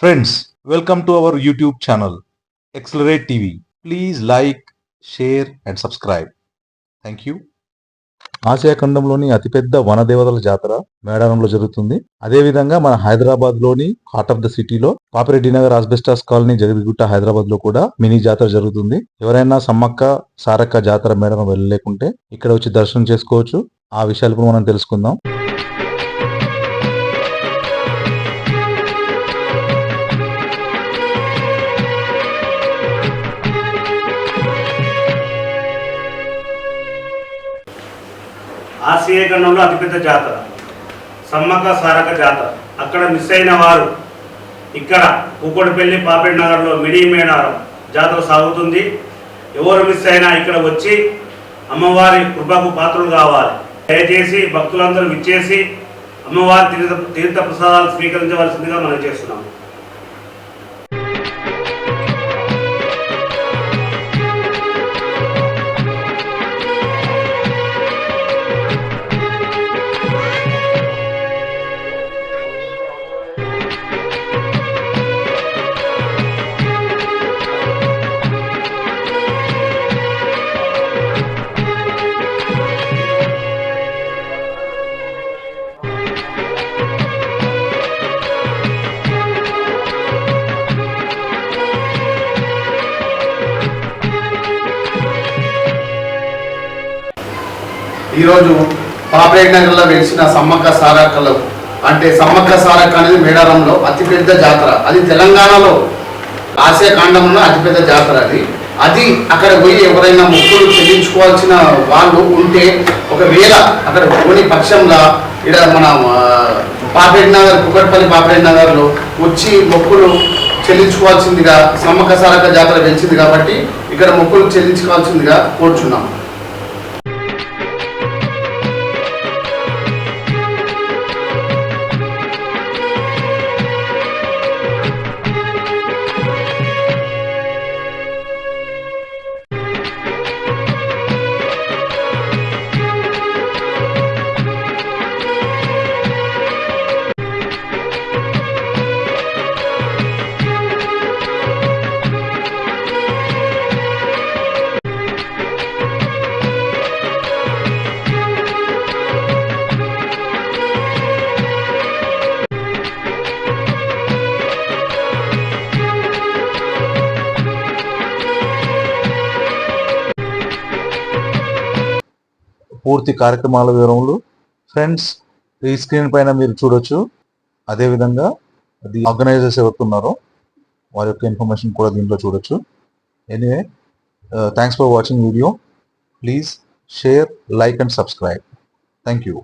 Friends, welcome to our YouTube channel, Accelerate TV. Please like, share and subscribe. Thank you. Asia ఖండంలోని అతిపెద్ద వనదేవతల జాతర మేడారంలో జరుగుతుంది. అదేవిధంగా మన హైదరాబాద్ లోని హార్ట్ ఆఫ్ ద సిటీలో పాపిరెడ్డి నగర్ ఆస్బెస్టాస్ కాలనీ జగదిగుట్ట హైదరాబాద్ లో కూడా మినీ జాతర జరుగుతుంది. ఎవరైనా సమ్మక్క సారక్క జాతర మేడారం వెళ్ళలేకుంటే ఇక్కడ వచ్చి దర్శనం చేసుకోవచ్చు. ఆ విషయాలు కూడా మనం తెలుసుకుందాం. ఆసియా ఖండంలో అతిపెద్ద జాతర సమ్మక్క సారక్క జాతర. అక్కడ మిస్ అయిన వారు ఇక్కడ కూకట్పల్లి పాపిరెడ్డి నగర్లో మినీ మేడారం జాతర సాగుతుంది. ఎవరు మిస్ అయినా ఇక్కడ వచ్చి అమ్మవారి కృపకు పాత్రలు కావాలి. దయచేసి భక్తులందరూ విచ్చేసి అమ్మవారి తీర్థ ప్రసాదాలు స్వీకరించవలసిందిగా మనం చేస్తున్నాము. ఈరోజు పాపిరెడ్డి నగర్లో వెలిసిన సమ్మక్క సారక్కలు అంటే సమ్మక్క సారక్క అనేది మేడారంలో అతిపెద్ద జాతర. అది తెలంగాణలో ఆసియా ఖండంలో అతిపెద్ద జాతర. అది అక్కడ పోయి ఎవరైనా మొక్కులు చెల్లించుకోవాల్సిన వాళ్ళు ఉంటే ఒకవేళ అక్కడ పోని పక్షంలో ఇక్కడ మన పాపిరెడ్డి నగర్ కూకట్పల్లి పాపిరెడ్డి నగర్లో వచ్చి మొక్కులు చెల్లించుకోవాల్సిందిగా సమ్మక్క సారక్క జాతర పెంచింది కాబట్టి ఇక్కడ మొక్కులు చెల్లించుకోవాల్సిందిగా కోరుచున్నాం. పూర్తి కార్యక్రమాల వివరములు ఫ్రెండ్స్ ఈ స్క్రీన్ పైన మీరు చూడొచ్చు. అదేవిధంగా అది ఆర్గనైజర్స్ ఎవరున్నారో వారి యొక్క ఇన్ఫర్మేషన్ కూడా దీంట్లో చూడొచ్చు. Anyway thanks for watching video. Please share, like and subscribe. Thank you.